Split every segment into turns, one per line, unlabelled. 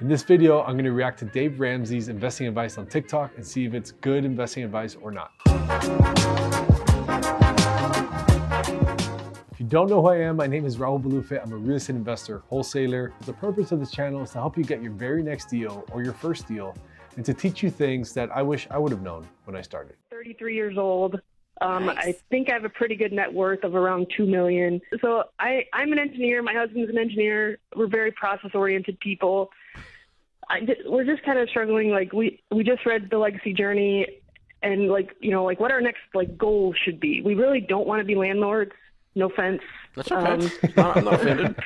In this video, I'm going to react to Dave Ramsey's investing advice on TikTok and see if it's good investing advice or not. If you don't know who I am, my name is Raul Balufit. I'm a real estate investor, wholesaler. The purpose of this channel is to help you get your very next deal or your first deal and to teach you things that I wish I would have known when I started.
33 years old.
Nice.
I think I have a pretty good net worth of around $2 million. So I'm an engineer. My husband's an engineer. We're very process-oriented people. We're just kind of struggling. Like we just read The Legacy Journey, and what our next goal should be. We really don't want to be landlords. No offense.
That's okay. I'm not offended.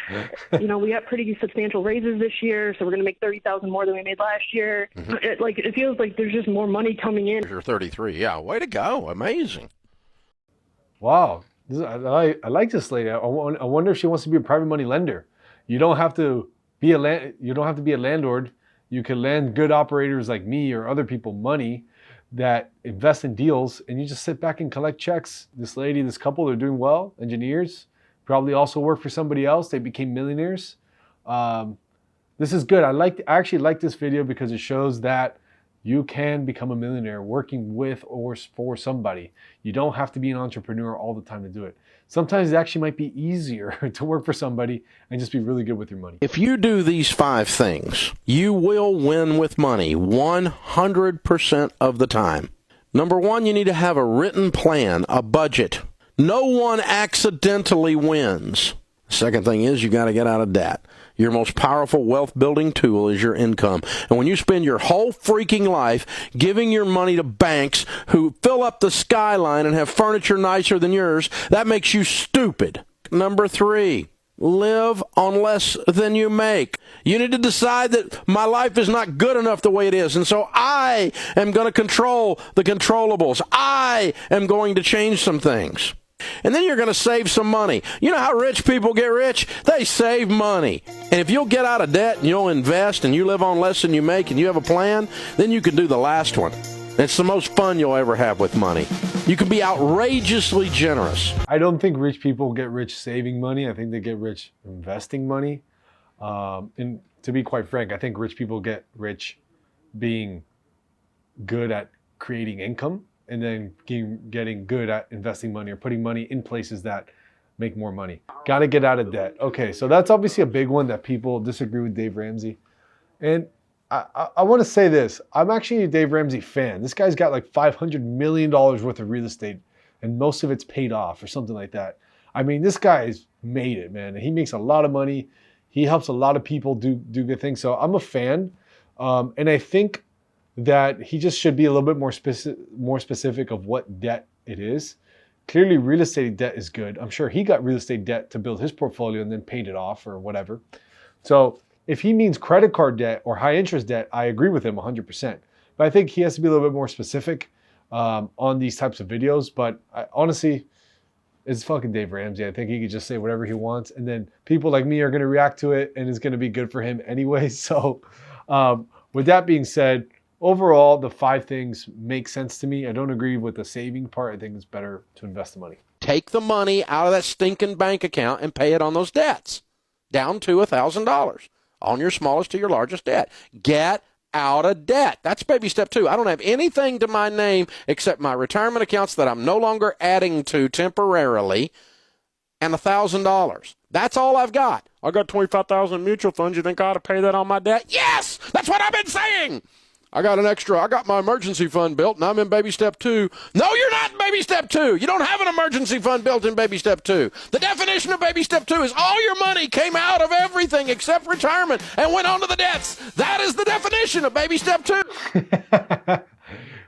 We got pretty substantial raises this year, so we're going to make $30,000 more than we made last year. Mm-hmm. It feels like there's just more money coming in.
You're 33. Yeah, way to go. Amazing.
Wow, I like this lady. I wonder if she wants to be a private money lender. You don't have to be a landlord. You can lend good operators like me or other people money that invest in deals, and you just sit back and collect checks. This lady, this couple, they're doing well. Engineers, probably also work for somebody else. They became millionaires. This is good. I actually like this video because it shows that you can become a millionaire working with or for somebody. You don't have to be an entrepreneur all the time to do it. Sometimes it actually might be easier to work for somebody and just be really good with your money.
If you do these 5 things, you will win with money 100% of the time. Number 1, you need to have a written plan, a budget. No one accidentally wins. Second thing is you got to get out of debt. Your most powerful wealth building tool is your income. And when you spend your whole freaking life giving your money to banks who fill up the skyline and have furniture nicer than yours, that makes you stupid. Number 3, live on less than you make. You need to decide that my life is not good enough the way it is, and so I am going to control the controllables. I am going to change some things. And then you're going to save some money. You know how rich people get rich? They save money. And if you'll get out of debt and you'll invest and you live on less than you make and you have a plan, then you can do the last one. It's the most fun you'll ever have with money. You can be outrageously generous.
I don't think rich people get rich saving money. I think they get rich investing money. And to be quite frank, I think rich people get rich being good at creating income, and then getting good at investing money or putting money in places that make more money. Got to get out of debt. Okay, so that's obviously a big one that people disagree with Dave Ramsey. And I want to say this. I'm actually a Dave Ramsey fan. This guy's got like $500 million worth of real estate, and most of it's paid off or something like that. I mean, this guy's made it, man. He makes a lot of money. He helps a lot of people do good things. So I'm a fan. And I think that he just should be a little bit more specific of what debt it is. Clearly, real estate debt is good. I'm sure he got real estate debt to build his portfolio and then paid it off or whatever. So if he means credit card debt or high interest debt, I agree with him 100%. But I think he has to be a little bit more specific on these types of videos. But honestly, it's fucking Dave Ramsey. I think he could just say whatever he wants, and then people like me are going to react to it, and it's going to be good for him anyway. So with that being said, overall, the 5 things make sense to me. I don't agree with the saving part. I think it's better to invest the money.
Take the money out of that stinking bank account and pay it on those debts, down to $1,000 on your smallest to your largest debt. Get out of debt. That's baby step 2. I don't have anything to my name except my retirement accounts that I'm no longer adding to temporarily, and $1,000. That's all I've got. I got 25,000 mutual funds. You think I ought to pay that on my debt? Yes! That's what I've been saying! I got my emergency fund built, and I'm in baby step 2. No, you're not in baby step 2. You don't have an emergency fund built in baby step 2. The definition of baby step 2 is all your money came out of everything except retirement and went on to the debts. That is the definition of baby step 2.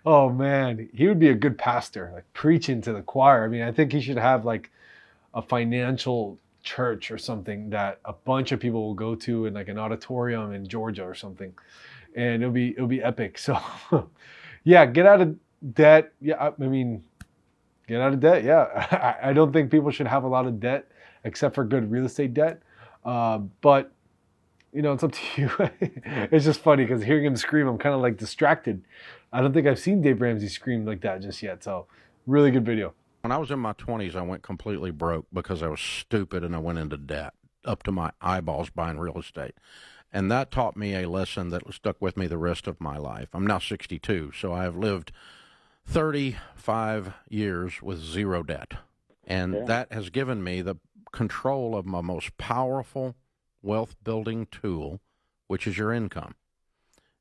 Oh man, he would be a good pastor, like preaching to the choir. I mean, I think he should have like a financial church or something that a bunch of people will go to in like an auditorium in Georgia or something. And it'll be epic. So yeah, get out of debt. Yeah, I mean, get out of debt. Yeah, I don't think people should have a lot of debt except for good real estate debt. But it's up to you. It's just funny because hearing him scream, I'm kind of like distracted. I don't think I've seen Dave Ramsey scream like that just yet. So really good video.
When I was in my 20s, I went completely broke because I was stupid and I went into debt up to my eyeballs buying real estate. And that taught me a lesson that stuck with me the rest of my life. I'm now 62, so I have lived 35 years with zero debt. And that has given me the control of my most powerful wealth building tool, which is your income.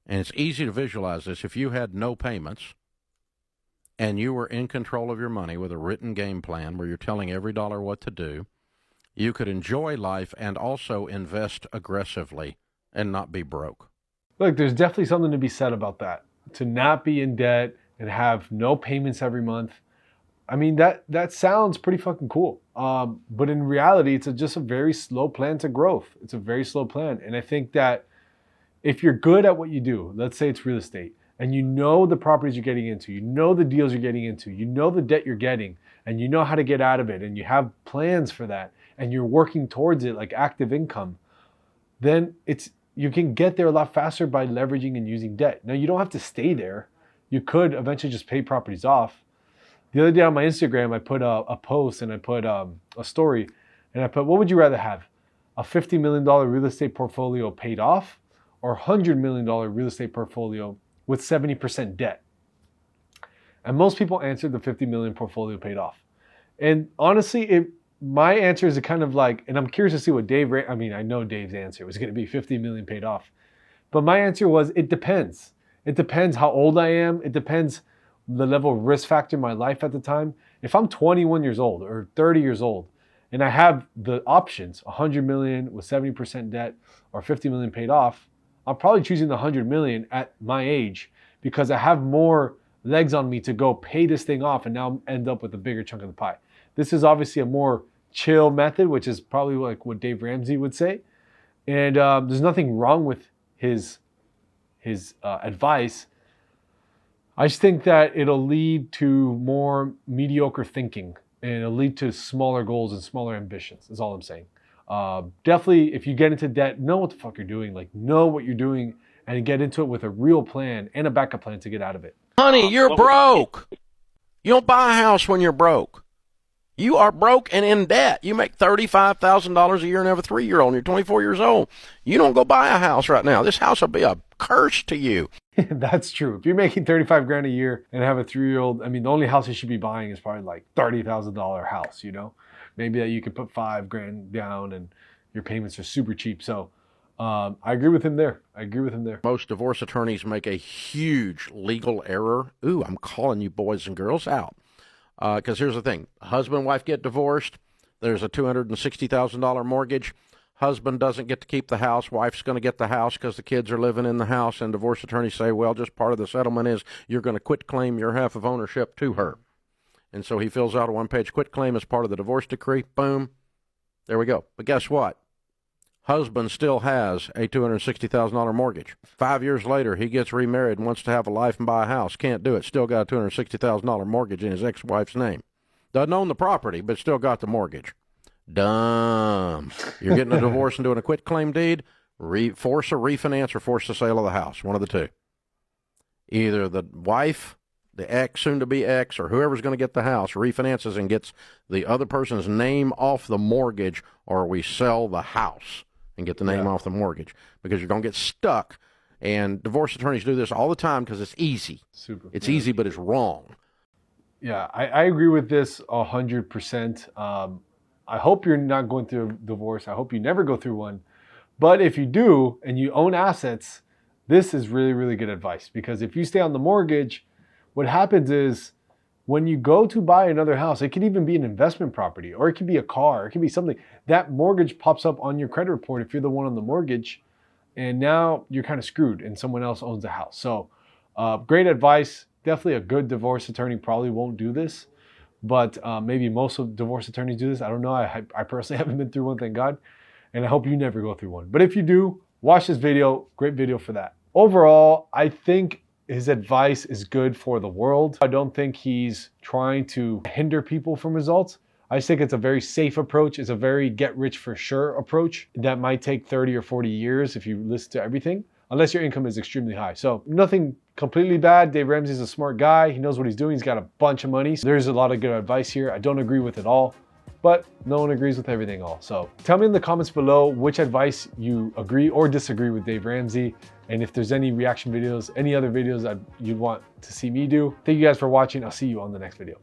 And it's easy to visualize this. If you had no payments and you were in control of your money with a written game plan where you're telling every dollar what to do, you could enjoy life and also invest aggressively and not be broke.
Look, there's definitely something to be said about that. To not be in debt and have no payments every month. I mean, that sounds pretty fucking cool. But in reality, it's just a very slow plan to growth. It's a very slow plan. And I think that if you're good at what you do, let's say it's real estate, and you know the properties you're getting into, you know the deals you're getting into, you know the debt you're getting, and you know how to get out of it, and you have plans for that, and you're working towards it like active income, then you can get there a lot faster by leveraging and using debt. Now, you don't have to stay there. You could eventually just pay properties off. The other day on my Instagram, I put a post and I put a story, and I put, what would you rather have? A $50 million real estate portfolio paid off, or $100 million real estate portfolio with 70% debt? And most people answered the 50 million portfolio paid off. And honestly, my answer is kind of like, and I'm curious to see what I know Dave's answer was going to be 50 million paid off. But my answer was, it depends. It depends how old I am. It depends the level of risk factor in my life at the time. If I'm 21 years old or 30 years old, and I have the options, 100 million with 70% debt or 50 million paid off, I'm probably choosing the 100 million at my age because I have more legs on me to go pay this thing off and now end up with a bigger chunk of the pie. This is obviously a more chill method, which is probably like what Dave Ramsey would say. And there's nothing wrong with his advice. I just think that it'll lead to more mediocre thinking, and it'll lead to smaller goals and smaller ambitions, is all I'm saying. Definitely, if you get into debt, know what the fuck you're doing. Like, know what you're doing and get into it with a real plan and a backup plan to get out of it.
Honey, you're broke. You don't buy a house when you're broke. You are broke and in debt. You make $35,000 a year and have a 3-year-old and you're 24 years old. You don't go buy a house right now. This house will be a curse to you.
That's true. If you're making 35 grand a year and have a 3-year-old, I mean, the only house you should be buying is probably like $30,000 house, you know? Maybe that you could put 5 grand down and your payments are super cheap. So I agree with him there.
Most divorce attorneys make a huge legal error. Ooh, I'm calling you boys and girls out. Because here's the thing. Husband and wife get divorced. There's a $260,000 mortgage. Husband doesn't get to keep the house. Wife's going to get the house because the kids are living in the house. And divorce attorneys say, well, just part of the settlement is you're going to quit claim your half of ownership to her. And so he fills out a one-page quitclaim as part of the divorce decree. Boom. There we go. But guess what? Husband still has a $260,000 mortgage. 5 years later, he gets remarried and wants to have a life and buy a house. Can't do it. Still got a $260,000 mortgage in his ex-wife's name. Doesn't own the property, but still got the mortgage. Dumb. You're getting a divorce and doing a quitclaim deed, force a refinance or force the sale of the house. One of the two. Either the wife, the ex, soon-to-be ex, or whoever's going to get the house refinances and gets the other person's name off the mortgage, or we sell the house and get the name off the mortgage, because you're going to get stuck. And divorce attorneys do this all the time because it's easy. It's easy, but it's wrong.
Yeah, I agree with this 100%. I hope you're not going through a divorce. I hope you never go through one. But if you do and you own assets, this is really, really good advice. Because if you stay on the mortgage, what happens is when you go to buy another house, it could even be an investment property, or it could be a car, it could be something. That mortgage pops up on your credit report if you're the one on the mortgage, and now you're kind of screwed and someone else owns the house. So great advice. Definitely a good divorce attorney probably won't do this, but maybe most of divorce attorneys do this. I don't know. I personally haven't been through one, thank God, and I hope you never go through one. But if you do, watch this video. Great video for that. Overall, I think his advice is good for the world. I don't think he's trying to hinder people from results. I just think it's a very safe approach. It's a very get rich for sure approach that might take 30 or 40 years if you listen to everything, unless your income is extremely high. So nothing completely bad. Dave Ramsey's a smart guy. He knows what he's doing. He's got a bunch of money. So there's a lot of good advice here. I don't agree with it all. but no one agrees with everything all. So tell me in the comments below which advice you agree or disagree with Dave Ramsey, and if there's any reaction videos, any other videos that you'd want to see me do. Thank you guys for watching. I'll see you on the next video.